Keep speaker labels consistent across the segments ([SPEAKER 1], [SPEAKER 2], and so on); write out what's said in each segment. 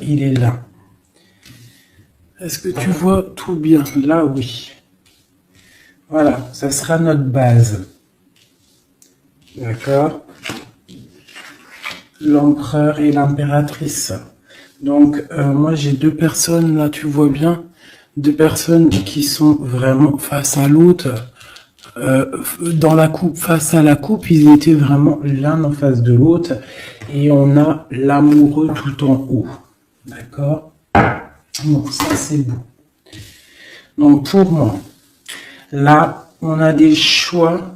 [SPEAKER 1] il est là. Est-ce que tu vois tout bien? Là, oui. Voilà, ça sera notre base. D'accord? L'empereur et l'impératrice. Donc, moi, j'ai deux personnes, là, tu vois bien, deux personnes qui sont vraiment face à l'autre. Dans la coupe, face à la coupe, ils étaient vraiment l'un en face de l'autre. Et on a l'amoureux tout en haut. D'accord? Donc, ça, c'est beau. Donc, pour moi, là, on a des choix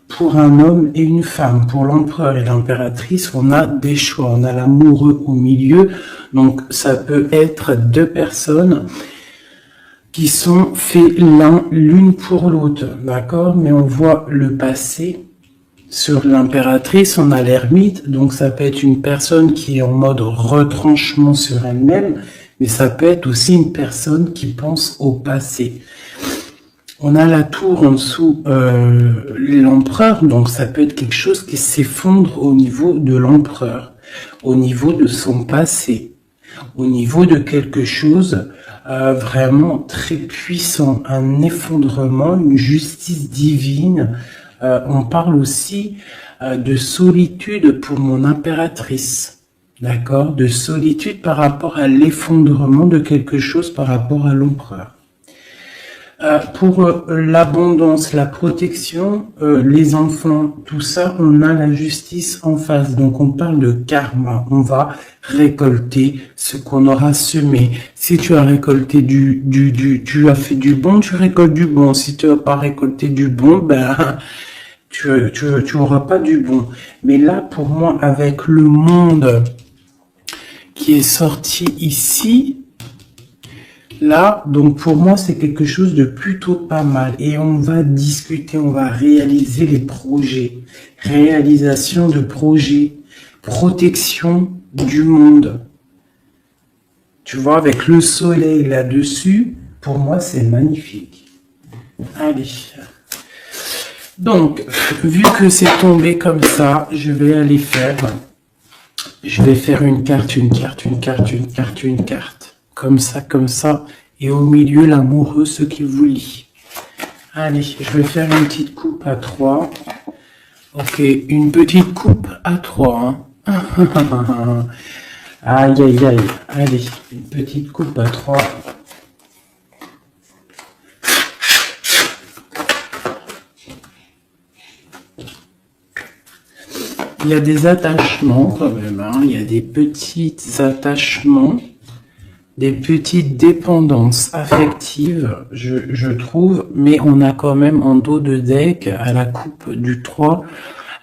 [SPEAKER 1] pour un homme et une femme. Pour l'empereur et l'impératrice, on a des choix. On a l'amoureux au milieu. Donc, ça peut être deux personnes qui sont faits l'une pour l'autre. D'accord? Mais on voit le passé. Sur l'impératrice, on a l'ermite. Donc, ça peut être une personne qui est en mode retranchement sur elle-même. Mais ça peut être aussi une personne qui pense au passé. On a la tour en dessous, l'empereur, donc ça peut être quelque chose qui s'effondre au niveau de l'empereur, au niveau de son passé, au niveau de quelque chose vraiment très puissant, un effondrement, une justice divine. On parle aussi de solitude pour mon impératrice. D'accord? De solitude par rapport à l'effondrement de quelque chose par rapport à l'empereur. Pour l'abondance, la protection, les enfants, tout ça, on a la justice en face. Donc on parle de karma. On va récolter ce qu'on aura semé. Si tu as récolté tu as fait du bon, tu récoltes du bon. Si tu n'as pas récolté du bon, ben tu auras pas du bon. Mais là, pour moi, avec le monde qui est sorti ici, là, donc pour moi, c'est quelque chose de plutôt pas mal. Et on va discuter, on va réaliser les projets. Réalisation de projets. Protection du monde. Tu vois, avec le soleil là-dessus, pour moi, c'est magnifique. Allez. Donc, vu que c'est tombé comme ça, je vais aller faire... Je vais faire une carte, une carte, une carte, une carte, une carte. Comme ça. Et au milieu, l'amoureux, ce qui vous lie. Allez, je vais faire une petite coupe à 3. Ok, une petite coupe à 3. Hein. Aïe, aïe, aïe. Allez, une petite coupe à 3. Il y a des attachements quand même, hein. Il y a des petits attachements, des petites dépendances affectives, je trouve, mais on a quand même en dos de deck, à la coupe du 3,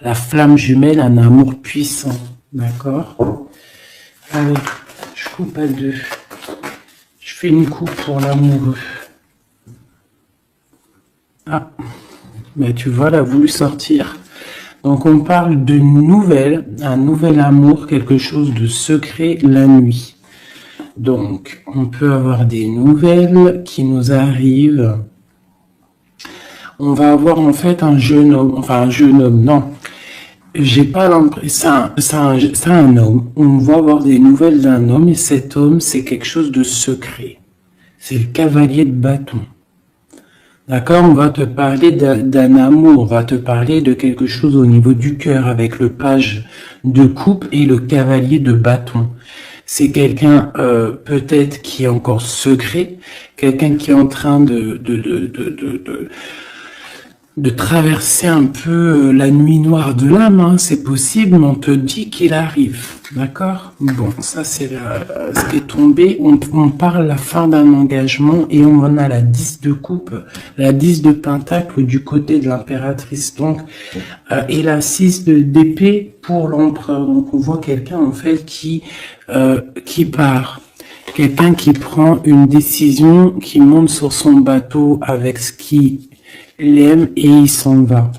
[SPEAKER 1] la flamme jumelle, un amour puissant, d'accord? Allez, je coupe à 2. Je fais une coupe pour l'amoureux. Ah, mais tu vois, elle a voulu sortir. Donc on parle de un nouvel amour, quelque chose de secret la nuit. Donc on peut avoir des nouvelles qui nous arrivent. On va avoir en fait un jeune homme, non. J'ai pas l'impression, c'est un homme. On va avoir des nouvelles d'un homme et cet homme, c'est quelque chose de secret. C'est le cavalier de bâton. D'accord, on va te parler d'un amour, on va te parler de quelque chose au niveau du cœur avec le page de coupe et le cavalier de bâton. C'est quelqu'un peut-être qui est encore secret, quelqu'un qui est en train de traverser un peu la nuit noire de l'âme, hein, c'est possible, mais on te dit qu'il arrive, d'accord? Bon, ça c'est ce qui est tombé, on parle la fin d'un engagement et on en a la 10 de coupe, la 10 de pentacle du côté de l'impératrice, donc, et la 6 d'épée pour l'empereur, donc on voit quelqu'un en fait qui part. Quelqu'un qui prend une décision, qui monte sur son bateau avec ce qui l'aime et il s'en va.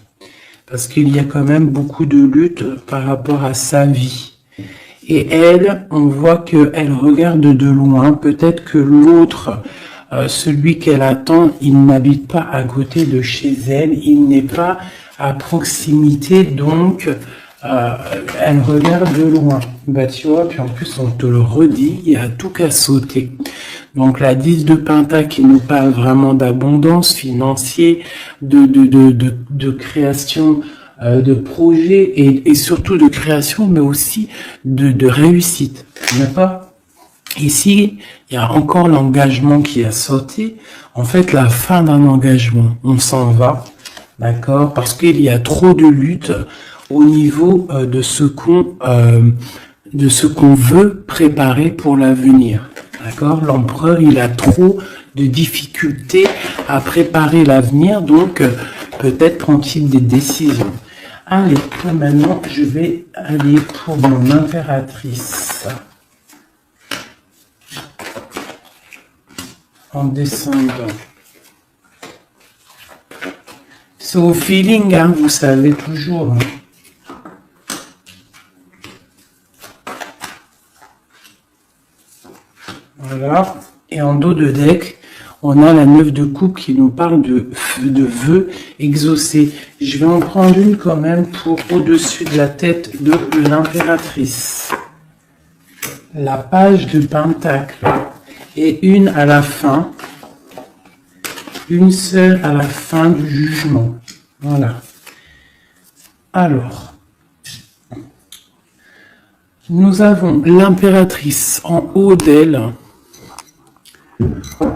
[SPEAKER 1] Parce qu'il y a quand même beaucoup de lutte par rapport à sa vie. Et elle, on voit qu'elle regarde de loin. Peut-être que l'autre, celui qu'elle attend, il n'habite pas à côté de chez elle. Il n'est pas à proximité. Donc, elle regarde de loin. Bah, tu vois, puis en plus, on te le redit, il y a tout qu'à sauter. Donc, la 10 de Pentacle qui nous parle vraiment d'abondance financière, de création, de projet et surtout de création, mais aussi de réussite. D'accord? Ici, il y a encore l'engagement qui a sauté. En fait, la fin d'un engagement, on s'en va, d'accord? Parce qu'il y a trop de lutte au niveau de ce qu'on veut préparer pour l'avenir, d'accord? L'empereur, il a trop de difficultés à préparer l'avenir, donc peut-être prend-il des décisions. Allez, maintenant, je vais aller pour mon impératrice. En descendant. C'est au feeling, hein, vous savez toujours. Hein. Voilà. Et en dos de deck, on a la 9 de coupe qui nous parle de vœux exaucés. Je vais en prendre une quand même pour au-dessus de la tête de l'impératrice. La page de Pentacle. Et une à la fin, une seule à la fin du jugement. Voilà. Alors, nous avons l'impératrice en haut d'elle.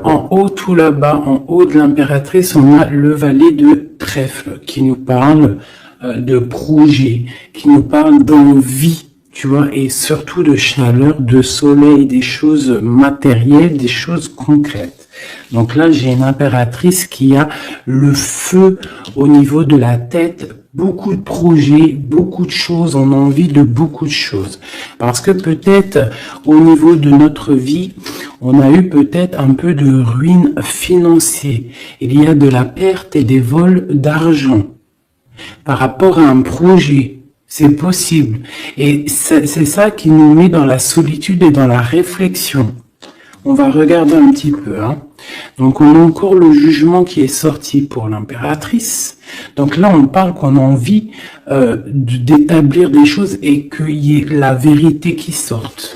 [SPEAKER 1] En haut, tout là-bas, en haut de l'impératrice, on a le valet de trèfle qui nous parle de projet, qui nous parle d'envie. Tu vois, et surtout de chaleur, de soleil, des choses matérielles, des choses concrètes. Donc là, j'ai une impératrice qui a le feu au niveau de la tête, beaucoup de projets, beaucoup de choses, on a envie de beaucoup de choses. Parce que peut-être, au niveau de notre vie, on a eu peut-être un peu de ruine financière. Il y a de la perte et des vols d'argent par rapport à un projet. C'est possible. Et c'est ça qui nous met dans la solitude et dans la réflexion. On va regarder un petit peu. Hein. Donc, on a encore le jugement qui est sorti pour l'impératrice. Donc là, on parle qu'on a envie d'établir des choses et qu'il y ait la vérité qui sorte.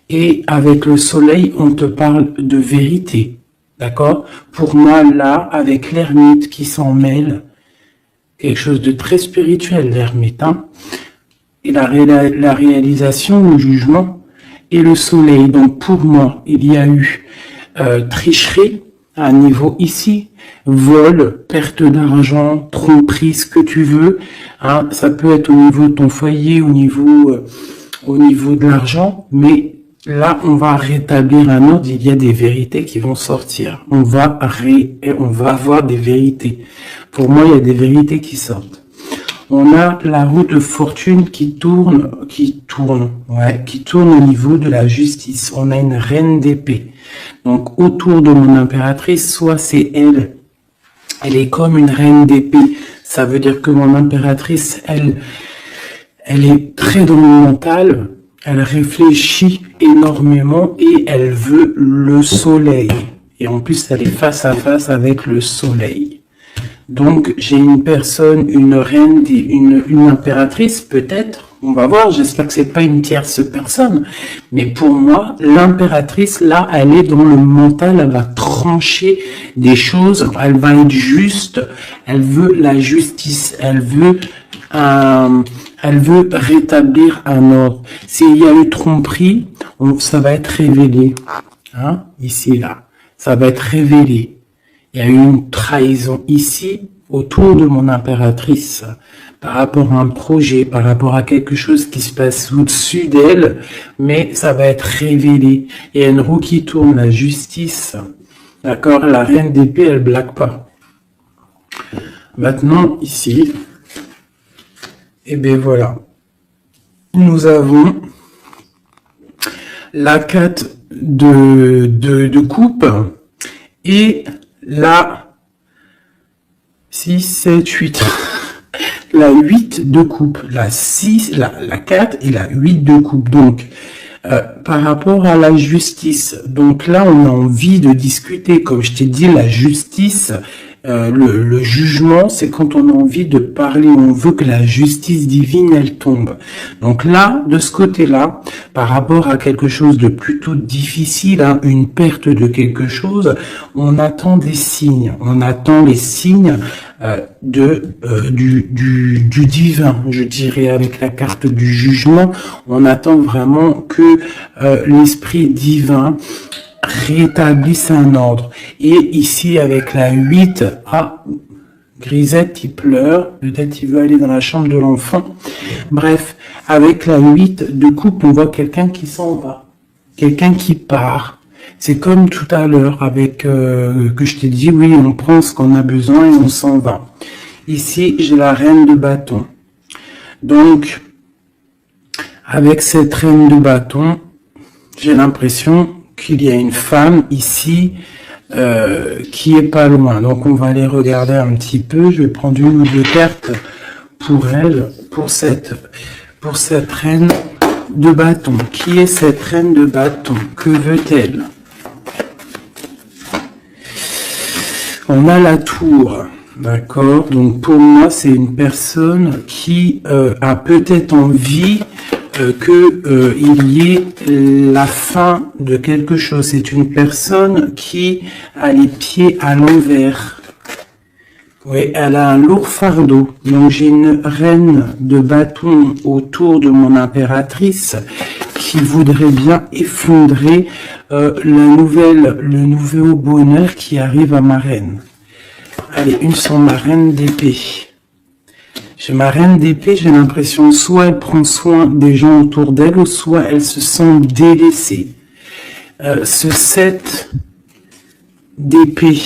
[SPEAKER 1] Et avec le soleil, on te parle de vérité. D'accord? Pour moi, là, avec l'ermite qui s'en mêle, quelque chose de très spirituel, l'ermite, hein, et la réalisation, le jugement et le soleil. Donc pour moi, il y a eu tricherie à un niveau ici, vol, perte d'argent, tromperie, ce que tu veux. Hein, ça peut être au niveau de ton foyer, au niveau de l'argent, mais là, on va rétablir un ordre, il y a des vérités qui vont sortir. On va avoir des vérités. Pour moi, il y a des vérités qui sortent. On a la roue de fortune qui tourne au niveau de la justice. On a une reine d'épée. Donc, autour de mon impératrice, soit c'est elle est comme une reine d'épée. Ça veut dire que mon impératrice, elle est très dans le mental. Elle réfléchit énormément et elle veut le soleil. Et en plus, elle est face à face avec le soleil. Donc, j'ai une personne, une reine, une impératrice, peut-être. On va voir, j'espère que c'est pas une tierce personne. Mais pour moi, l'impératrice, là, elle est dans le mental, elle va trancher des choses, elle va être juste, elle veut la justice, elle veut rétablir un ordre. S'il y a eu tromperie, ça va être révélé. Hein, ici, là. Ça va être révélé. Il y a eu une trahison ici, autour de mon impératrice, par rapport à un projet, par rapport à quelque chose qui se passe au-dessus d'elle, mais ça va être révélé. Il y a une roue qui tourne, la justice. D'accord? La reine d'épée, elle blague pas. Maintenant, ici, et bien voilà. Nous avons la 4 de coupe et la 6, 7, 8. La 8 de coupe. La 6, la 4 et la 8 de coupe. Donc, par rapport à la justice, donc là, on a envie de discuter. Comme je t'ai dit, la justice, Le jugement, c'est quand on a envie de parler, on veut que la justice divine, elle tombe. Donc là, de ce côté-là, par rapport à quelque chose de plutôt difficile, hein, une perte de quelque chose, on attend des signes. On attend les signes du divin, je dirais, avec la carte du jugement. On attend vraiment que l'esprit divin rétablisse un ordre. Et ici, avec la 8, Grisette, il pleure, peut-être il veut aller dans la chambre de l'enfant. Bref, avec la 8 de coupe, on voit quelqu'un qui s'en va, quelqu'un qui part. C'est comme tout à l'heure avec que je t'ai dit, oui, on prend ce qu'on a besoin et on s'en va. Ici, j'ai la reine de bâton. Donc, avec cette reine de bâton, j'ai l'impression qu'il y a une femme ici qui est pas loin. Donc on va aller regarder un petit peu. Je vais prendre une ou deux cartes pour elle, pour cette reine de bâton. Qui est cette reine de bâton? Que veut-elle? On a la tour. D'accord? Donc pour moi, c'est une personne qui a peut-être envie il y ait la fin de quelque chose. C'est une personne qui a les pieds à l'envers. Oui, elle a un lourd fardeau. Donc j'ai une reine de bâton autour de mon impératrice qui voudrait bien effondrer le nouveau bonheur qui arrive à ma reine. Allez, une sur ma reine d'épée. J'ai ma reine d'épée, j'ai l'impression soit elle prend soin des gens autour d'elle, ou soit elle se sent délaissée. Ce 7 d'épée.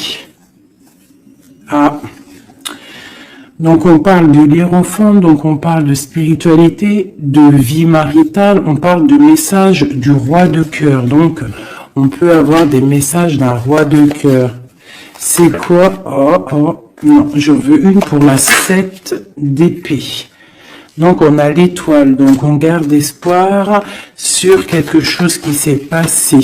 [SPEAKER 1] Donc on parle de l'hiérophante, donc on parle de spiritualité, de vie maritale, on parle de message du roi de cœur. Donc on peut avoir des messages d'un roi de cœur. C'est quoi? Non, je veux une pour la 7 d'épée. Donc on a l'étoile, donc on garde espoir sur quelque chose qui s'est passé.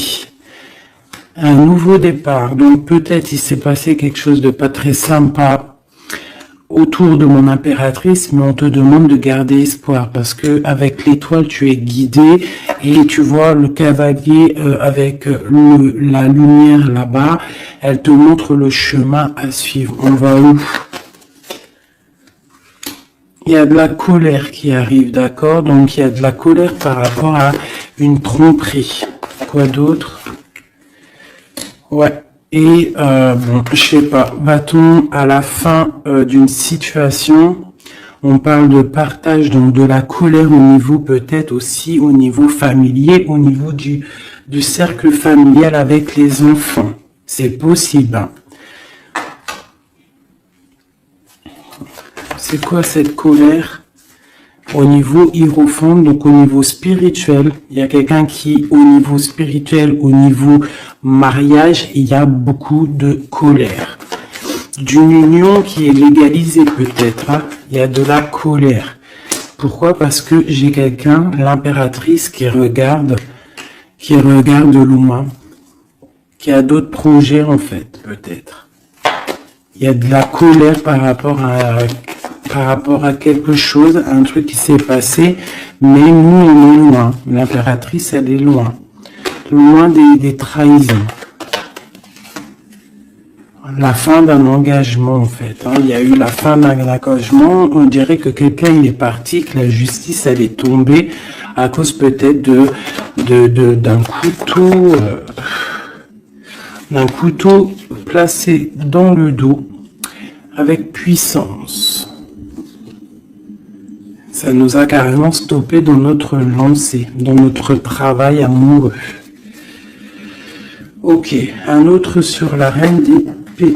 [SPEAKER 1] Un nouveau départ, donc peut-être il s'est passé quelque chose de pas très sympa autour de mon impératrice, mais on te demande de garder espoir parce que avec l'étoile tu es guidé et tu vois le cavalier avec la lumière là-bas, elle te montre le chemin à suivre. On va où? Il y a de la colère qui arrive, d'accord? Donc il y a de la colère par rapport à une tromperie. Quoi d'autre? Ouais. Et bon, je sais pas, va-t-on à la fin d'une situation, on parle de partage, donc de la colère au niveau peut-être aussi au niveau familier, au niveau du cercle familial avec les enfants. C'est possible. Hein. C'est quoi cette colère? Au niveau hiérophante, donc au niveau spirituel, il y a quelqu'un qui, au niveau spirituel, au niveau mariage, il y a beaucoup de colère. D'une union qui est légalisée peut-être, hein, il y a de la colère. Pourquoi? Parce que j'ai quelqu'un, l'impératrice, qui regarde loin, qui a d'autres projets en fait, peut-être. Il y a de la colère par rapport à quelque chose, un truc qui s'est passé, mais nous, on est loin. L'impératrice, elle est loin. Loin des trahisons. La fin d'un engagement, en fait. Hein. Il y a eu la fin d'un engagement. On dirait que quelqu'un, il est parti, que la justice, elle est tombée à cause peut-être d'un couteau placé dans le dos avec puissance. Ça nous a carrément stoppé dans notre lancée, dans notre travail amoureux. Ok, un autre sur la reine d'épée.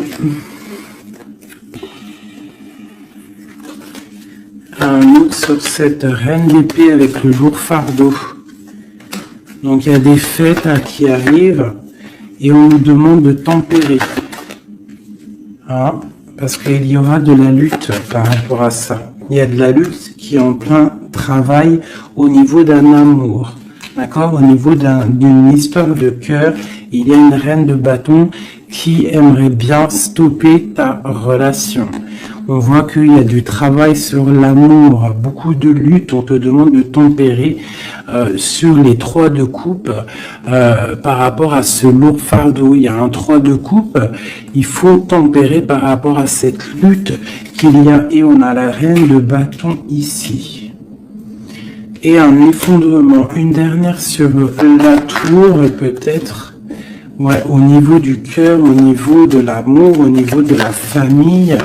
[SPEAKER 1] Un autre sur cette reine d'épée avec le lourd fardeau. Donc il y a des fêtes qui arrivent et on nous demande de tempérer. Hein, parce qu'il y aura de la lutte par rapport à ça. Il y a de la lutte qui est en plein travail au niveau d'un amour. D'accord? Au niveau d'une histoire de cœur, il y a une reine de bâton qui aimerait bien stopper ta relation. On voit qu'il y a du travail sur l'amour, beaucoup de lutte. On te demande de tempérer sur les 3 de coupe par rapport à ce lourd fardeau. Il y a un 3 de coupe. Il faut tempérer par rapport à cette lutte qu'il y a. Et on a la reine de bâton ici. Et un effondrement. Une dernière sur la tour, peut-être. Ouais, au niveau du cœur, au niveau de l'amour, au niveau de la famille.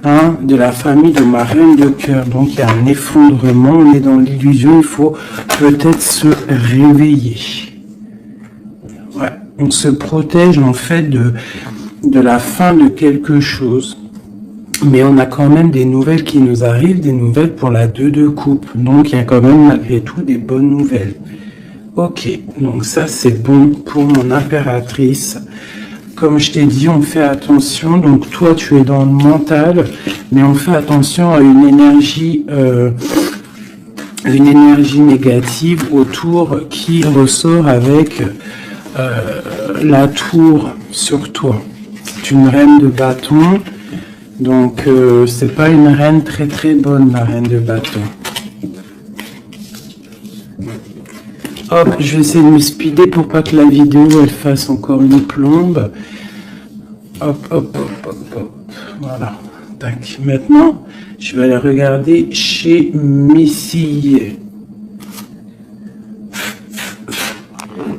[SPEAKER 1] Hein, de la famille de ma reine de cœur. Donc, il y a un effondrement. On est dans l'illusion. Il faut peut-être se réveiller. Ouais, on se protège, en fait, de la fin de quelque chose. Mais on a quand même des nouvelles qui nous arrivent, des nouvelles pour la 2 de coupe. Donc, il y a quand même malgré tout des bonnes nouvelles. Ok, donc ça c'est bon pour mon impératrice. Comme je t'ai dit, on fait attention. Donc toi, tu es dans le mental, mais on fait attention à une énergie négative autour qui ressort avec la tour sur toi. C'est une reine de bâton. Donc, c'est pas une reine très très bonne, la reine de bâton. Hop, je vais essayer de me speeder pour pas que la vidéo elle fasse encore une plombe. Hop, hop, hop, hop, hop. Voilà. Tac. Maintenant, je vais aller regarder chez Messier.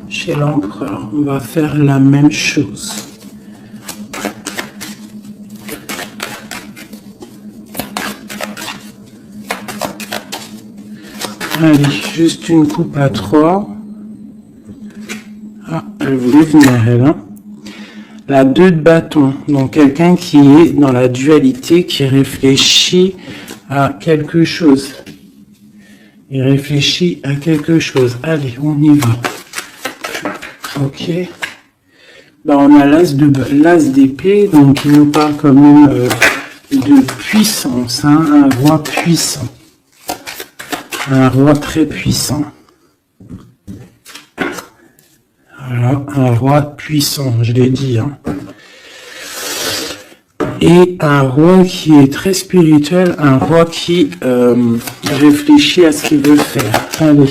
[SPEAKER 1] Chez l'empereur, on va faire la même chose. Allez, juste une coupe à 3. Ah, elle voulait venir, elle. Hein. La 2 de bâton. Donc, quelqu'un qui est dans la dualité, qui réfléchit à quelque chose. Il réfléchit à quelque chose. Allez, on y va. Ok. Ben, on a l'as d'épée, donc il nous parle quand même de puissance, hein, un roi puissant. Un roi très puissant. Voilà, un roi puissant, je l'ai dit. Hein. Et un roi qui est très spirituel, un roi qui réfléchit à ce qu'il veut faire. Allez.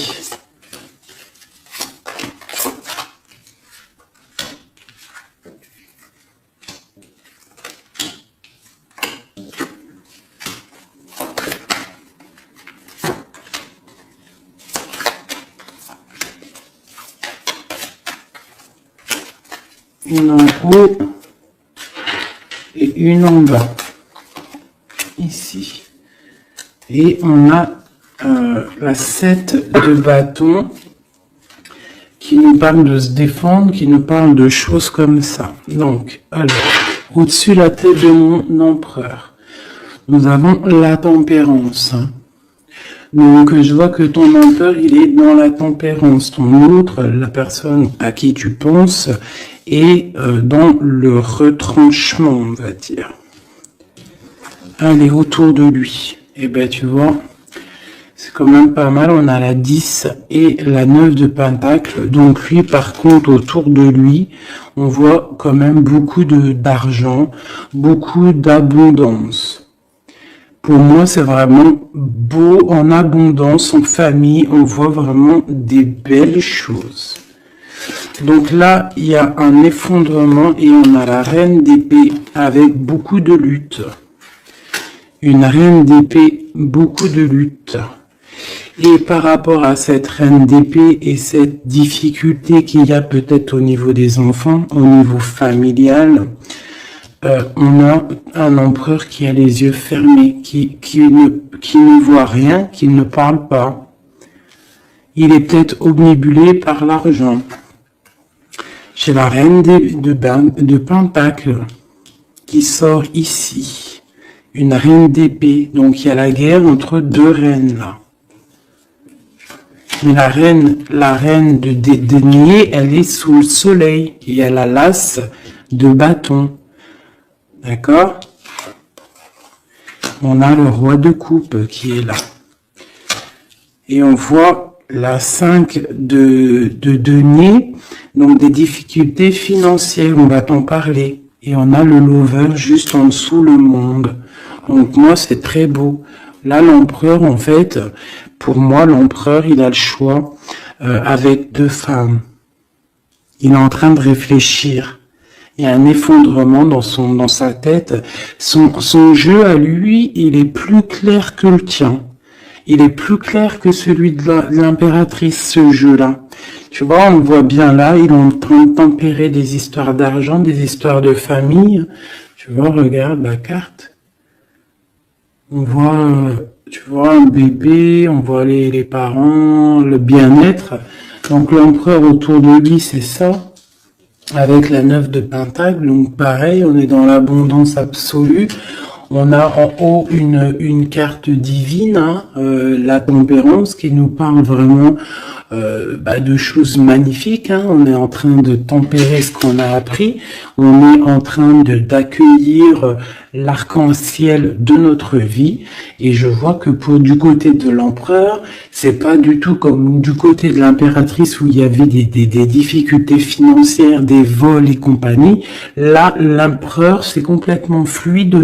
[SPEAKER 1] Une en haut et une en bas, ici. Et on a la 7 de bâton qui nous parle de se défendre, qui nous parle de choses comme ça. Donc, alors, au-dessus de la tête de mon empereur, nous avons la tempérance. Donc, je vois que ton empereur, il est dans la tempérance. Ton autre, la personne à qui tu penses, est dans le retranchement, on va dire. Allez, autour de lui. Et ben, tu vois, c'est quand même pas mal. On a la 10 et la 9 de pentacle. Donc, lui, par contre, autour de lui, on voit quand même beaucoup d'argent, beaucoup d'abondance. Pour moi, c'est vraiment beau, en abondance, en famille, on voit vraiment des belles choses. Donc là, il y a un effondrement et on a la reine d'épée avec beaucoup de lutte. Une reine d'épée, beaucoup de lutte. Et par rapport à cette reine d'épée et cette difficulté qu'il y a peut-être au niveau des enfants, au niveau familial, on a un empereur qui a les yeux fermés, qui ne voit rien, qui ne parle pas. Il est peut-être omnibulé par l'argent. J'ai la reine de pentacle qui sort ici. Une reine d'épée. Donc il y a la guerre entre deux reines là. Mais la reine de denier, elle est sous le soleil. Il y a la lasse de bâton. D'accord? On a le roi de coupe qui est là. Et on voit la 5 de denier, donc des difficultés financières, on va t'en parler. Et on a le lover juste en dessous, le monde. Donc moi, c'est très beau. Là, l'empereur, en fait, pour moi, l'empereur, il a le choix avec deux femmes. Il est en train de réfléchir. Il y a un effondrement dans sa tête. Son jeu à lui, il est plus clair que le tien. Il est plus clair que celui de l'impératrice, ce jeu-là. Tu vois, on le voit bien là, il est en train de tempérer des histoires d'argent, des histoires de famille. Tu vois, regarde la carte. On voit, tu vois, un bébé, on voit les parents, le bien-être. Donc l'empereur autour de lui, c'est ça. Avec la 9 de Pentacle, donc pareil, on est dans l'abondance absolue. On a en haut une carte divine, hein, la tempérance, qui nous parle vraiment de choses magnifiques. Hein. On est en train de tempérer ce qu'on a appris. On est en train d'accueillir l'arc-en-ciel de notre vie. Et je vois que du côté de l'empereur, c'est pas du tout comme du côté de l'impératrice où il y avait des difficultés financières, des vols et compagnie. Là, l'empereur, c'est complètement fluide au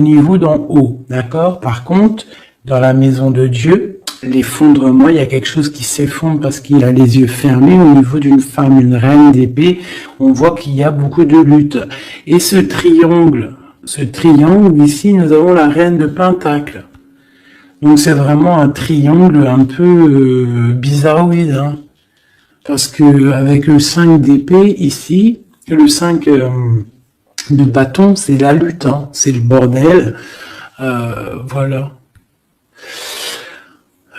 [SPEAKER 1] niveau d'en haut. D'accord? Par contre, dans la maison de Dieu, l'effondrement, il y a quelque chose qui s'effondre parce qu'il a les yeux fermés. Au niveau d'une femme, une reine d'épée, on voit qu'il y a beaucoup de lutte. Et ce triangle ici, nous avons la reine de Pentacle. Donc c'est vraiment un triangle un peu bizarroïde, hein, parce que avec le 5 d'épée ici, le 5 de bâton, c'est la lutte, hein, c'est le bordel. Voilà.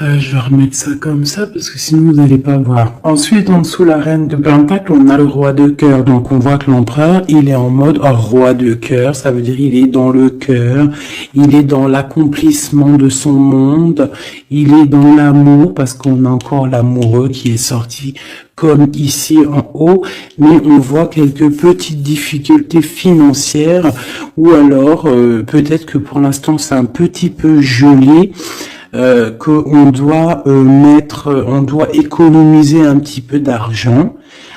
[SPEAKER 1] Je vais remettre ça comme ça parce que sinon vous n'allez pas voir. Ensuite, en dessous la reine de Pentacle, on a le roi de cœur. Donc on voit que l'empereur, il est en mode roi de cœur. Ça veut dire il est dans le cœur, il est dans l'accomplissement de son monde, il est dans l'amour parce qu'on a encore l'amoureux qui est sorti comme ici en haut, mais on voit quelques petites difficultés financières ou alors peut-être que pour l'instant c'est un petit peu gelé. Qu'on doit on doit économiser un petit peu d'argent,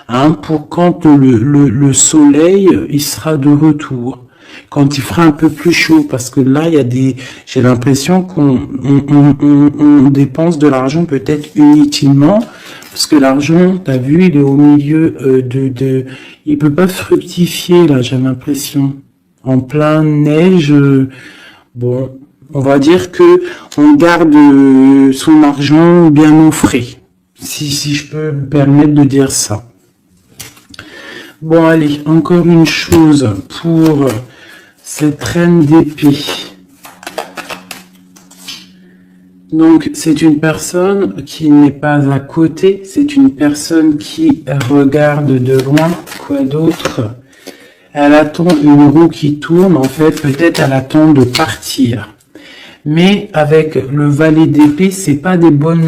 [SPEAKER 1] hein, pour quand le soleil il sera de retour, quand il fera un peu plus chaud, parce que là il y a j'ai l'impression on dépense de l'argent peut-être inutilement, parce que l'argent, t'as vu, il est au milieu il peut pas fructifier là, j'ai l'impression, en plein neige, bon. On va dire que on garde son argent bien au frais, si je peux me permettre de dire ça. Bon, allez, encore une chose pour cette reine d'épée. Donc, c'est une personne qui n'est pas à côté, c'est une personne qui regarde de loin. Quoi d'autre? Elle attend une roue qui tourne, en fait, peut-être elle attend de partir. Mais avec le valet d'épée, c'est pas des bonnes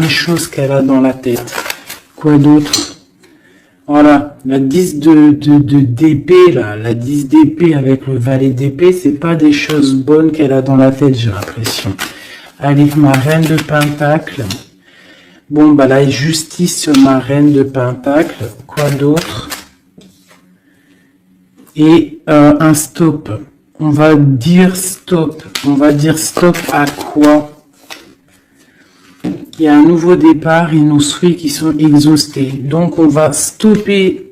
[SPEAKER 1] choses qu'elle a dans la tête. Quoi d'autre? Voilà, la 10 d'épée là, la 10 d'épée avec le valet d'épée, c'est pas des choses bonnes qu'elle a dans la tête, j'ai l'impression. Allez, ma reine de Pentacle. Bon, bah la justice sur ma reine de Pentacle. Quoi d'autre? Et un stop. On va dire stop. On va dire stop à quoi? Il y a un nouveau départ et nos souhaits qui sont exhaustés. Donc on va stopper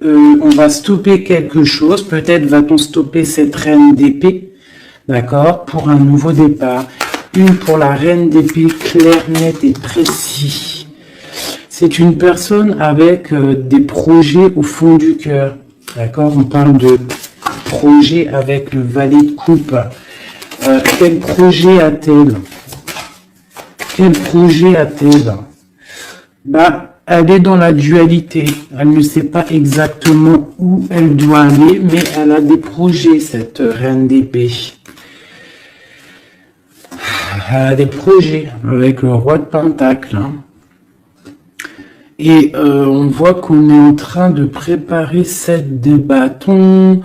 [SPEAKER 1] quelque chose. Peut-être va-t-on stopper cette reine d'épée, d'accord, pour un nouveau départ. Une pour la reine d'épée, clair, net et précis. C'est une personne avec des projets au fond du cœur, d'accord. On parle de projet avec le valet de coupe. Quel projet a-t-elle? Quel projet a-t-elle? Bah, elle est dans la dualité. Elle ne sait pas exactement où elle doit aller, mais elle a des projets, cette reine d'épée. Elle a des projets avec le roi de Pentacle. Hein. Et on voit qu'on est en train de préparer 7 de bâtons.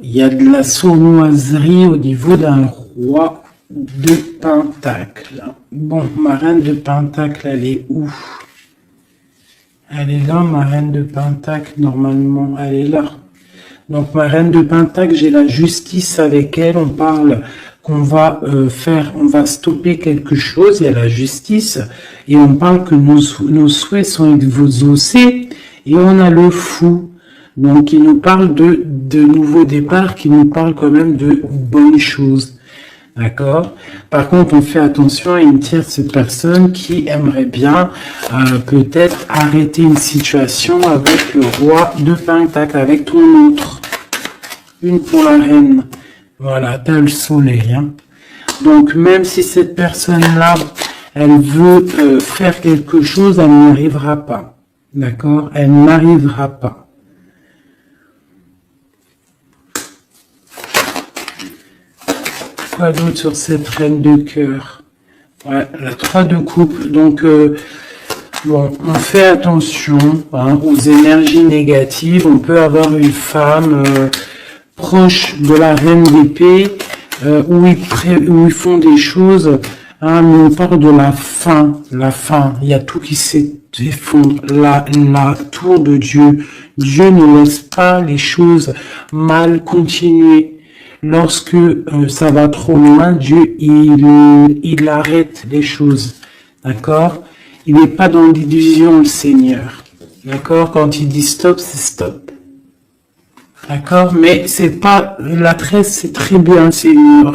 [SPEAKER 1] Il y a de la sournoiserie au niveau d'un roi. de Pentacle. Bon, ma reine de Pentacle, elle est où? Elle est là, ma reine de Pentacle, normalement, elle est là. Donc, ma reine de Pentacle, j'ai la justice avec elle. On parle qu'on va on va stopper quelque chose. Il y a la justice. Et on parle que nos souhaits sont exaucés. Et on a le fou. Donc, il nous parle de nouveaux départs, qui nous parle quand même de bonnes choses. D'accord? Par contre, on fait attention à une tierce personne qui aimerait bien peut-être arrêter une situation avec le roi de Pentacle, avec ton autre. Une pour la reine. Voilà, t'as le soleil. Hein. Donc, même si cette personne-là, elle veut faire quelque chose, elle n'y arrivera pas. D'accord? Elle n'arrivera pas. Quoi d'autre sur cette reine de cœur? Ouais, la 3 de coupe. Donc, bon, on fait attention aux énergies négatives. On peut avoir une femme proche de la reine d'épée où ils font des choses. Mais on parle de la fin. La fin. Il y a tout qui s'effondre. La tour de Dieu. Dieu ne laisse pas les choses mal continuer. Lorsque ça va trop loin, Dieu, il arrête les choses. D'accord? Il n'est pas dans l'illusion, le Seigneur. D'accord? Quand il dit stop, c'est stop. D'accord? Mais c'est pas, la tresse, c'est très bien. C'est une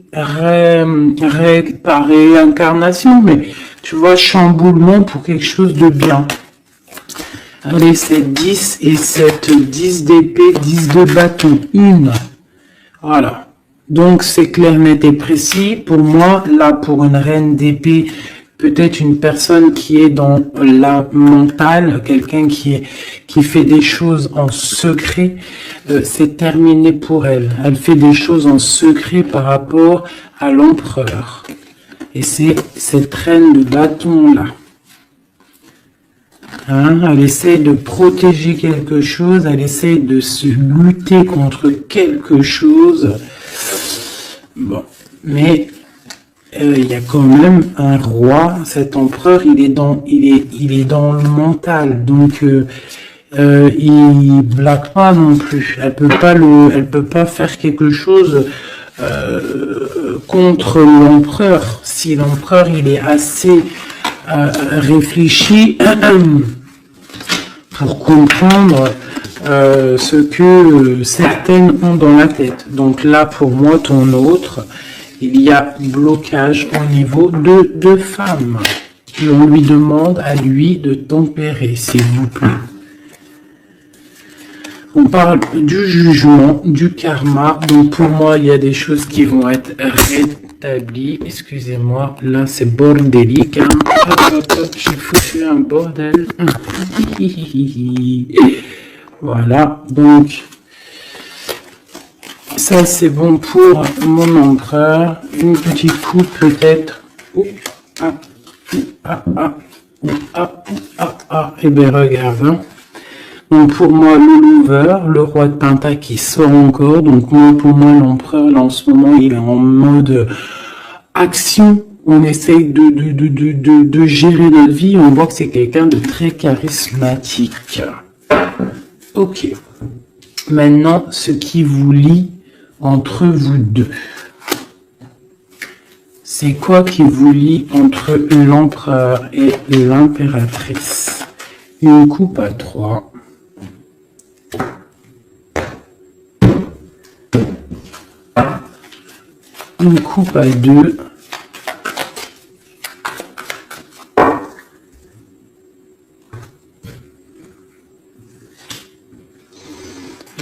[SPEAKER 1] réincarnation, mais tu vois, chamboulement pour quelque chose de bien. Allez, c'est 10 et 7, 10 d'épée, 10 de bâton, une. Voilà. Donc, c'est clair, net et précis. Pour moi, là, pour une reine d'épée, peut-être une personne qui est dans la mentale, quelqu'un qui fait des choses en secret, c'est terminé pour elle. Elle fait des choses en secret par rapport à l'empereur. Et c'est cette reine de bâton-là. Elle essaie de protéger quelque chose, elle essaie de se lutter contre quelque chose. Bon, mais il y a quand même un roi, cet empereur, il est dans le mental, donc il blague pas non plus. Elle peut pas faire quelque chose contre l'empereur. Si l'empereur il est assez réfléchi pour comprendre ce que certaines ont dans la tête. Donc là, pour moi, ton autre, il y a blocage au niveau de deux femmes. On lui demande à lui de tempérer, s'il vous plaît. On parle du jugement, du karma. Donc pour moi, il y a des choses qui vont être rétablies. Excusez-moi, là c'est bordélique. Hein. Hop, j'ai foutu un bordel. Voilà, donc ça c'est bon pour mon empereur. Une petite coupe peut-être. Et bien regarde. Hein. Donc pour moi, le lover, le roi de Pentacle qui sort encore. Donc pour moi, l'empereur, là en ce moment, il est en mode action. On essaye de gérer notre vie. On voit que c'est quelqu'un de très charismatique. Ok. Maintenant, ce qui vous lie entre vous deux. C'est quoi qui vous lie entre l'empereur et l'impératrice? Une coupe à 3. Une coupe à 2.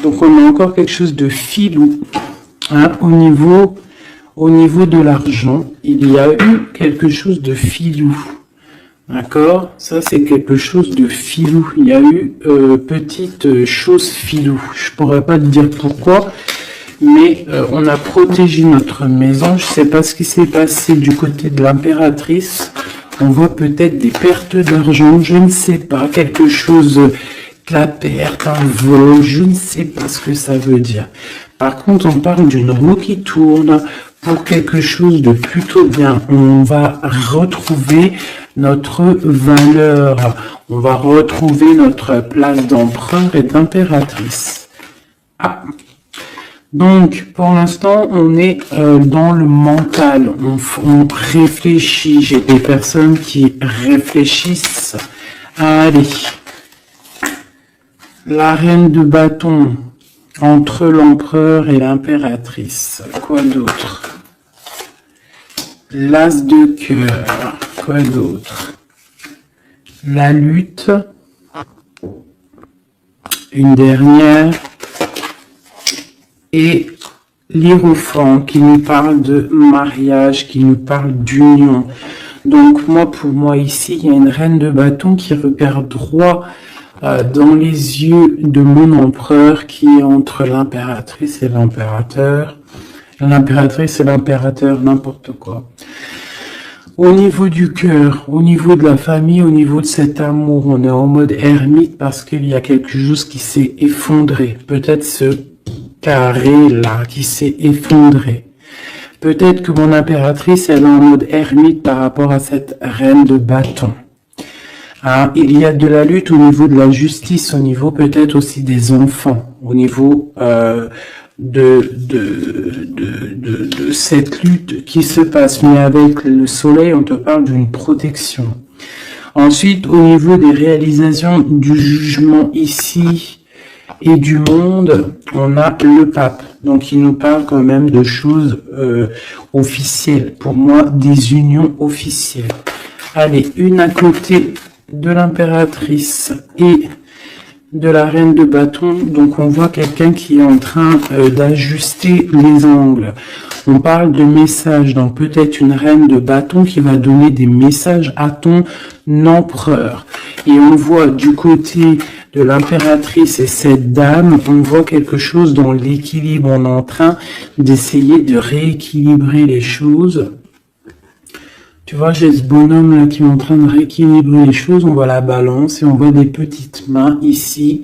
[SPEAKER 1] Donc on a encore quelque chose de filou. Hein, au niveau de l'argent, il y a eu quelque chose de filou. D'accord? Ça, c'est quelque chose de filou. Il y a eu petite chose filou. Je pourrais pas te dire pourquoi. Mais on a protégé notre maison. Je sais pas ce qui s'est passé du côté de l'impératrice. On voit peut-être des pertes d'argent. Je ne sais pas. Quelque chose, la perte, un vol. Je ne sais pas ce que ça veut dire. Par contre, on parle d'une roue qui tourne pour quelque chose de plutôt bien. On va retrouver notre valeur. On va retrouver notre place d'empereur et d'impératrice. Ah. Donc, pour l'instant, on est dans le mental. On réfléchit. J'ai des personnes qui réfléchissent. Allez. La reine de bâton entre l'empereur et l'impératrice. Quoi d'autre? L'as de cœur. Quoi d'autre? La lutte. Une dernière. Et l'hiérophant qui nous parle de mariage, qui nous parle d'union. Donc pour moi ici, il y a une reine de bâton qui regarde droit dans les yeux de mon empereur qui est entre l'impératrice et l'impérateur. L'impératrice et l'impérateur, n'importe quoi. Au niveau du cœur, au niveau de la famille, au niveau de cet amour, on est en mode ermite parce qu'il y a quelque chose qui s'est effondré. Peut-être ce carré là qui s'est effondré. Peut-être que mon impératrice elle est en mode ermite par rapport à cette reine de bâton. Hein, il y a de la lutte au niveau de la justice, au niveau peut-être aussi des enfants, au niveau de cette lutte qui se passe. Mais avec le soleil, on te parle d'une protection. Ensuite, au niveau des réalisations du jugement ici, et du monde, on a le pape. Donc, il nous parle quand même de choses officielles. Pour moi, des unions officielles. Allez, une à côté de l'impératrice et de la reine de bâton. Donc, on voit quelqu'un qui est en train d'ajuster les angles. On parle de messages. Donc, peut-être une reine de bâton qui va donner des messages à ton empereur. Et on voit du côté de l'impératrice et cette dame, on voit quelque chose dans l'équilibre. On est en train d'essayer de rééquilibrer les choses. Tu vois, j'ai ce bonhomme là qui est en train de rééquilibrer les choses. On voit la balance et on voit des petites mains ici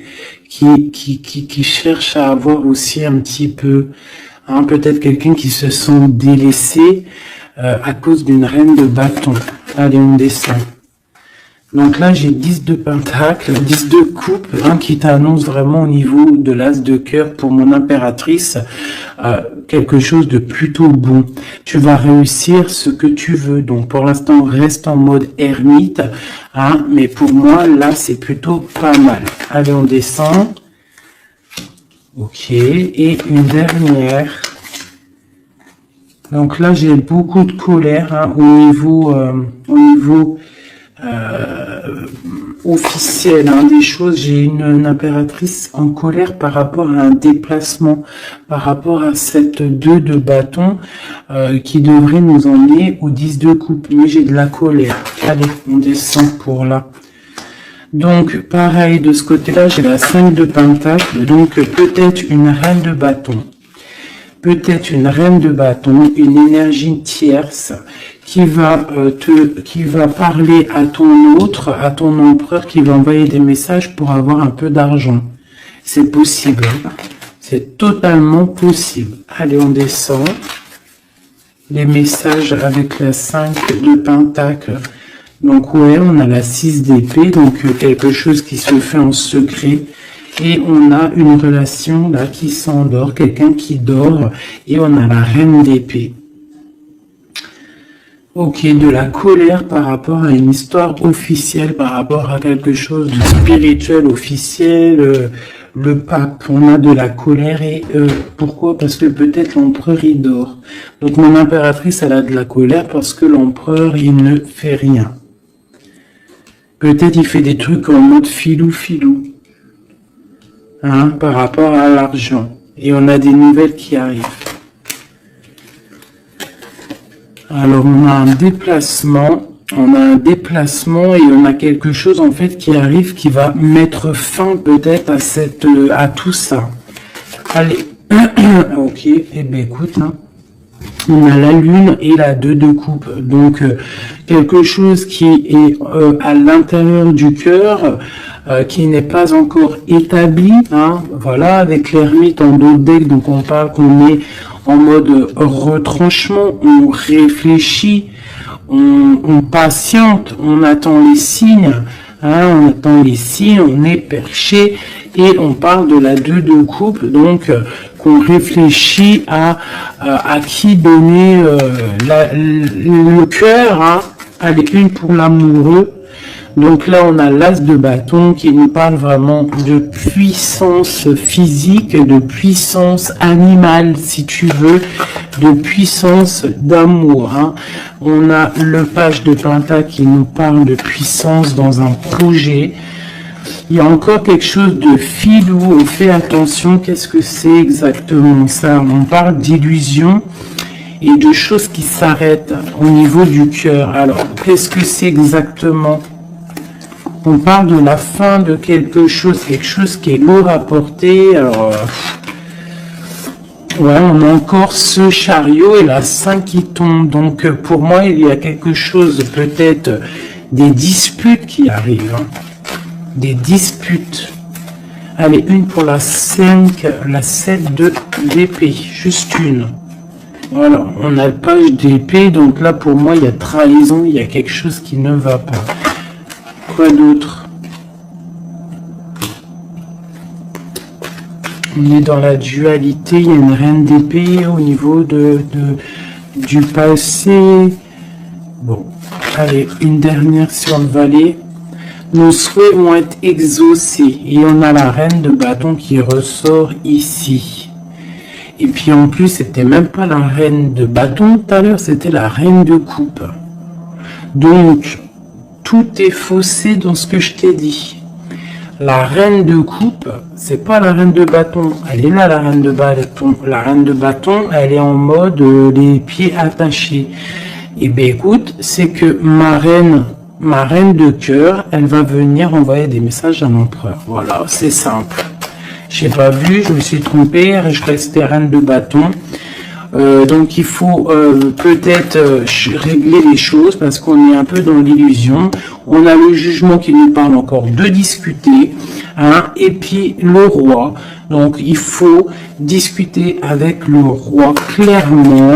[SPEAKER 1] qui cherchent à avoir aussi un petit peu, hein, peut-être quelqu'un qui se sent délaissé à cause d'une reine de bâton. Allez, on descend. Donc là, j'ai 10 de pentacle, 10 de coupe, hein, qui t'annonce vraiment au niveau de l'as de cœur pour mon impératrice, quelque chose de plutôt bon. Tu vas réussir ce que tu veux. Donc pour l'instant, reste en mode ermite, hein, mais pour moi, là, c'est plutôt pas mal. Allez, on descend. Ok, et une dernière. Donc là, j'ai beaucoup de colère, hein, au niveau officiel, hein, des choses. J'ai une impératrice en colère par rapport à un déplacement, par rapport à cette 2 de bâton qui devrait nous emmener au 10 de coupe. Mais j'ai de la colère. Allez, on descend pour là. Donc, pareil, de ce côté-là, j'ai la 5 de pentacle. Donc, peut-être une reine de bâton. Peut-être une reine de bâton, une énergie tierce qui va parler à ton autre, à ton empereur, qui va envoyer des messages pour avoir un peu d'argent. C'est possible. C'est totalement possible. Allez, on descend. Les messages avec la 5 de pentacle. Donc, ouais, on a la 6 d'épée, donc quelque chose qui se fait en secret. Et on a une relation là qui s'endort, quelqu'un qui dort, et on a la reine d'épée. Ok, de la colère par rapport à une histoire officielle, par rapport à quelque chose de spirituel officiel, le pape, on a de la colère et pourquoi? Parce que peut-être l'empereur il dort. Donc mon impératrice elle a de la colère parce que l'empereur il ne fait rien. Peut-être il fait des trucs en mode filou. Hein, par rapport à l'argent. Et on a des nouvelles qui arrivent. Alors on a un déplacement et on a quelque chose en fait qui arrive qui va mettre fin peut-être à tout ça. Allez, ok, eh bien écoute, hein. On a la lune et la 2 de coupe. Donc, quelque chose qui est à l'intérieur du cœur, qui n'est pas encore établi. Hein, voilà, avec l'ermite en dos de deck, donc on parle qu'on est en mode retranchement, on réfléchit, on patiente, on attend les signes. Hein, on attend les signes, on est perché et on parle de la 2 de coupe, donc qu'on réfléchit à qui donner le cœur, hein, allez, une pour l'amoureux. Donc là, on a l'as de bâton qui nous parle vraiment de puissance physique, de puissance animale, si tu veux, de puissance d'amour. Hein. On a le page de pentacle qui nous parle de puissance dans un projet. Il y a encore quelque chose de filou, on fait attention, qu'est-ce que c'est exactement ça? On parle d'illusion et de choses qui s'arrêtent au niveau du cœur. Alors, qu'est-ce que c'est exactement? On parle de la fin de quelque chose qui est lourd à porter. Alors, ouais, on a encore ce chariot et la 5 qui tombe. Donc, pour moi, il y a quelque chose, peut-être des disputes qui arrivent. Hein. Des disputes. Allez, une pour la 5, la 7 de d'épée. Juste une. Voilà, on a le page d'épée. Donc là, pour moi, il y a trahison. Il y a quelque chose qui ne va pas. Quoi d'autre? On est dans la dualité, il y a une reine d'épée au niveau du passé. Bon, allez, une dernière sur le valet. Nos souhaits vont être exaucés. Et on a la reine de bâton qui ressort ici. Et puis en plus, c'était même pas la reine de bâton tout à l'heure, c'était la reine de coupe. Donc, tout est faussé dans ce que je t'ai dit. La reine de coupe, c'est pas la reine de bâton. Elle est là, la reine de bâton. La reine de bâton, elle est en mode les pieds attachés. Et bien écoute, c'est que ma reine de cœur, elle va venir envoyer des messages à l'empereur. Voilà, c'est simple. J'ai pas vu, je me suis trompé, je restais reine de bâton. Donc il faut peut-être régler les choses parce qu'on est un peu dans l'illusion. On a le jugement qui nous parle encore de discuter, hein, et puis le roi. Donc il faut discuter avec le roi clairement,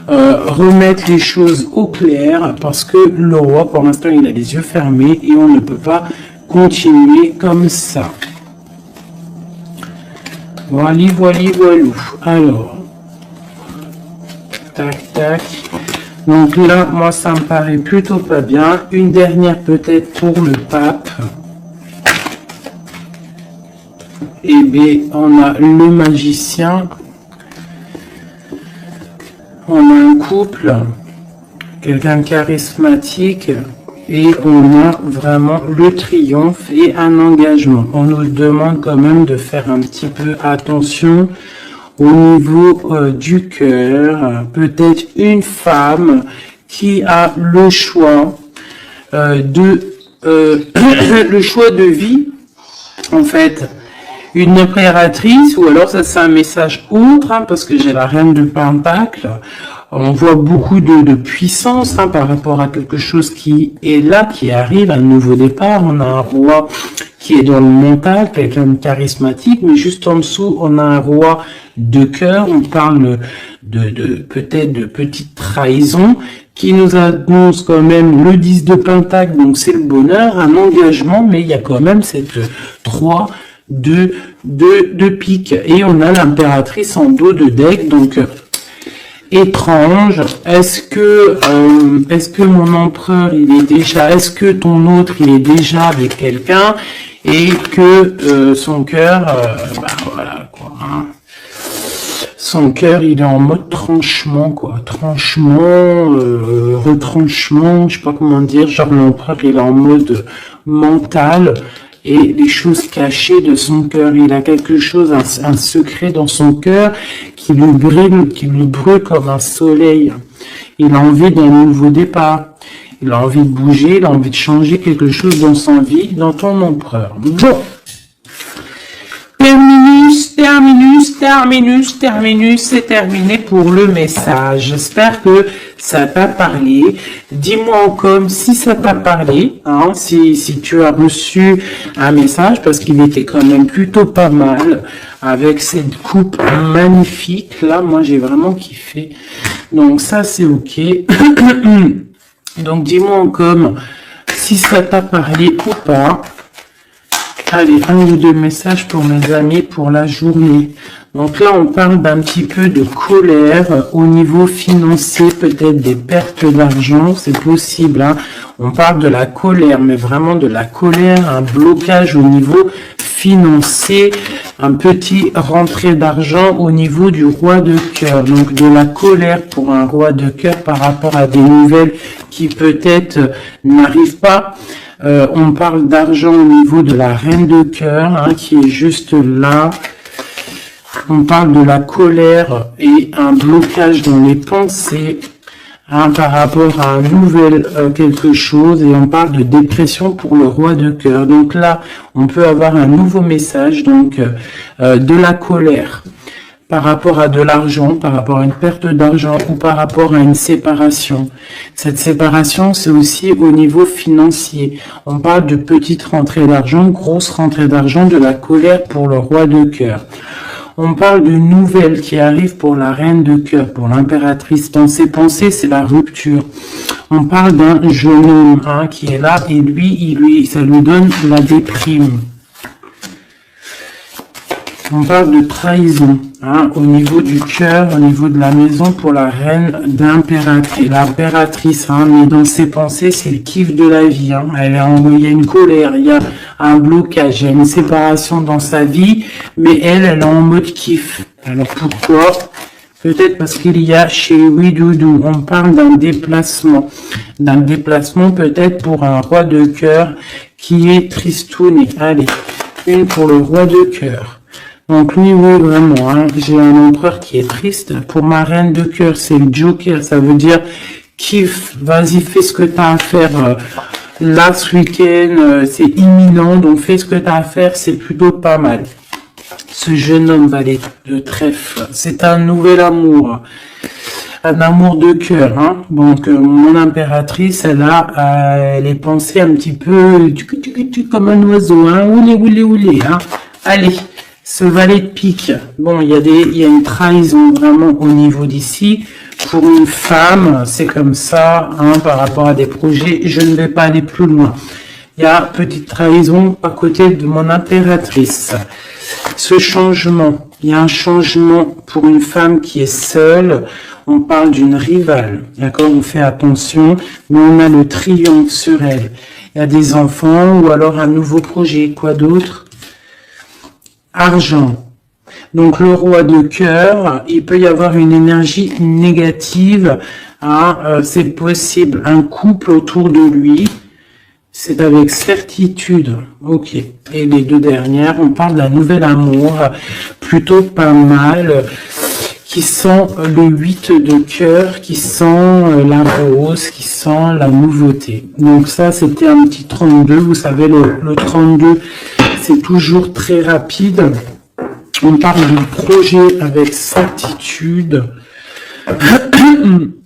[SPEAKER 1] remettre les choses au clair parce que le roi pour l'instant il a les yeux fermés et on ne peut pas continuer comme ça. Voilà, voilou. Alors. Tac, tac. Donc là, moi, ça me paraît plutôt pas bien. Une dernière peut-être pour le pape. Et bien, on a le magicien. On a un couple. Quelqu'un de charismatique. Et on a vraiment le triomphe et un engagement. On nous demande quand même de faire un petit peu attention au niveau du cœur. Peut-être une femme qui a le choix le choix de vie, en fait. Une impératrice, ou alors ça c'est un message autre, hein, parce que j'ai la reine de Pentacle. On voit beaucoup de puissance, hein, par rapport à quelque chose qui est là, qui arrive, un nouveau départ. On a un roi qui est dans le mental, quelqu'un de charismatique, mais juste en dessous, on a un roi de cœur. On parle peut-être de petite trahison qui nous annonce quand même le 10 de Pentacle, donc c'est le bonheur, un engagement, mais il y a quand même cette 3 de pique. Et on a l'impératrice en dos de deck, donc étrange. Est-ce que mon empereur il est déjà, est-ce que ton autre il est déjà avec quelqu'un et que son cœur, voilà quoi, hein. Son cœur il est en mode tranchement quoi, tranchement, retranchement, je sais pas comment dire, genre l'empereur il est en mode mental. Et les choses cachées de son cœur. Il a quelque chose, un secret dans son cœur qui lui brûle comme un soleil. Il a envie d'un nouveau départ. Il a envie de bouger, il a envie de changer quelque chose dans sa vie, dans ton empereur. Bon. Terminus. terminus, c'est terminé pour le message. J'espère que ça t'a parlé. Dis-moi en com si ça t'a parlé, hein, si tu as reçu un message, parce qu'il était quand même plutôt pas mal, avec cette coupe magnifique. Là, moi, j'ai vraiment kiffé. Donc, ça, c'est OK. Donc, dis-moi en com si ça t'a parlé ou pas. Allez, un ou deux messages pour mes amis pour la journée. Donc là, on parle d'un petit peu de colère au niveau financier, peut-être des pertes d'argent, c'est possible. Hein. On parle de la colère, mais vraiment de la colère, un blocage au niveau financier, un petit rentrée d'argent au niveau du roi de cœur. Donc de la colère pour un roi de cœur par rapport à des nouvelles qui peut-être n'arrivent pas. On parle d'argent au niveau de la reine de cœur, hein, qui est juste là. On parle de la colère et un blocage dans les pensées, hein, par rapport à un nouvel quelque chose. Et on parle de dépression pour le roi de cœur. Donc là, on peut avoir un nouveau message, donc de la colère par rapport à de l'argent, par rapport à une perte d'argent ou par rapport à une séparation. Cette séparation, c'est aussi au niveau financier. On parle de petite rentrée d'argent, grosse rentrée d'argent, de la colère pour le roi de cœur. On parle de nouvelles qui arrivent pour la reine de cœur, pour l'impératrice pensée. Pensée, c'est la rupture. On parle d'un jeune homme, hein, qui est là et ça lui donne la déprime. On parle de trahison, hein, au niveau du cœur, au niveau de la maison pour la reine d'impératrice. L'impératrice, hein, mais dans ses pensées, c'est le kiff de la vie. Hein. Il y a une colère, il y a un blocage, il y a une séparation dans sa vie, mais elle est en mode kiff. Alors pourquoi? Peut-être parce qu'il y a chez Oui Doudou, on parle d'un déplacement peut-être pour un roi de cœur qui est tristouné. Allez, une pour le roi de cœur. Donc lui, oui, vraiment, hein, j'ai un empereur qui est triste. Pour ma reine de cœur, c'est le Joker. Ça veut dire, kiffe, vas-y, fais ce que tu as à faire. Là, ce week-end, c'est imminent, donc fais ce que tu as à faire, c'est plutôt pas mal. Ce jeune homme valet de trèfle, c'est un nouvel amour. Un amour de cœur, hein. Donc, mon impératrice, elle est pensée un petit peu comme un oiseau, hein. Oulé, hein. Allez. Ce valet de pique, bon, il y a une trahison vraiment au niveau d'ici. Pour une femme, c'est comme ça, hein, par rapport à des projets. Je ne vais pas aller plus loin. Il y a petite trahison à côté de mon impératrice. Ce changement, il y a un changement pour une femme qui est seule. On parle d'une rivale, d'accord? On fait attention, mais on a le triomphe sur elle. Il y a des enfants ou alors un nouveau projet. Quoi d'autre? Argent. Donc le roi de cœur, il peut y avoir une énergie négative, hein, c'est possible, un couple autour de lui, c'est avec certitude, ok. Et les deux dernières, on parle d'un nouvel amour, plutôt pas mal, qui sent le 8 de cœur, qui sent la rose, qui sent la nouveauté. Donc ça, c'était un petit 32, vous savez, le 32, c'est toujours très rapide. On parle d'un projet avec certitude.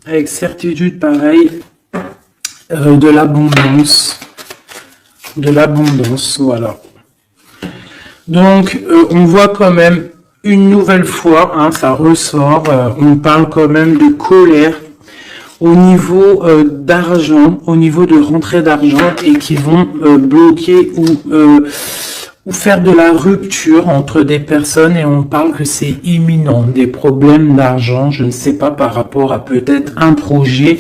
[SPEAKER 1] Avec certitude, pareil. De l'abondance. De l'abondance, voilà. Donc, on voit quand même une nouvelle fois, hein, ça ressort. On parle quand même de colère au niveau d'argent, au niveau de rentrée d'argent et qui vont bloquer ou faire de la rupture entre des personnes, et on parle que c'est imminent, des problèmes d'argent, je ne sais pas, par rapport à peut-être un projet.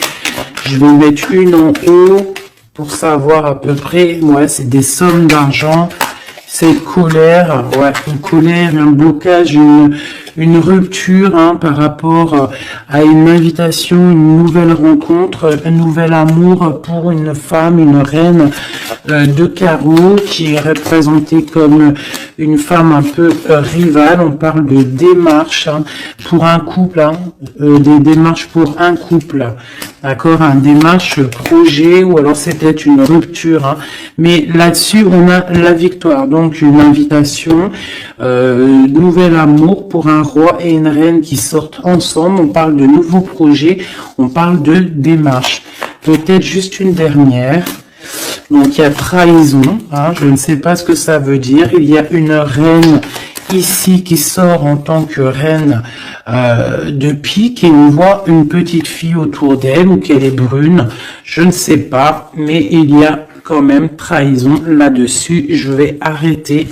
[SPEAKER 1] Je vais mettre une en haut pour savoir à peu près, ouais, c'est des sommes d'argent, c'est colère, ouais, une colère, un blocage, une rupture, hein, par rapport à une invitation, une nouvelle rencontre, un nouvel amour pour une femme, une reine de carreau qui est représentée comme une femme un peu rivale. On parle de démarches hein, pour un couple, hein, des démarches pour un couple, d'accord, un démarche projet ou alors c'était une rupture. Hein. Mais là-dessus, on a la victoire, donc une invitation, nouvel amour pour un roi et une reine qui sortent ensemble. On parle de nouveaux projets, on parle de démarches. Peut-être juste une dernière. Donc il y a trahison, hein, je ne sais pas ce que ça veut dire. Il y a une reine ici qui sort en tant que reine de pique et on voit une petite fille autour d'elle ou qu'elle est brune, je ne sais pas, mais il y a quand même trahison là-dessus. Je vais arrêter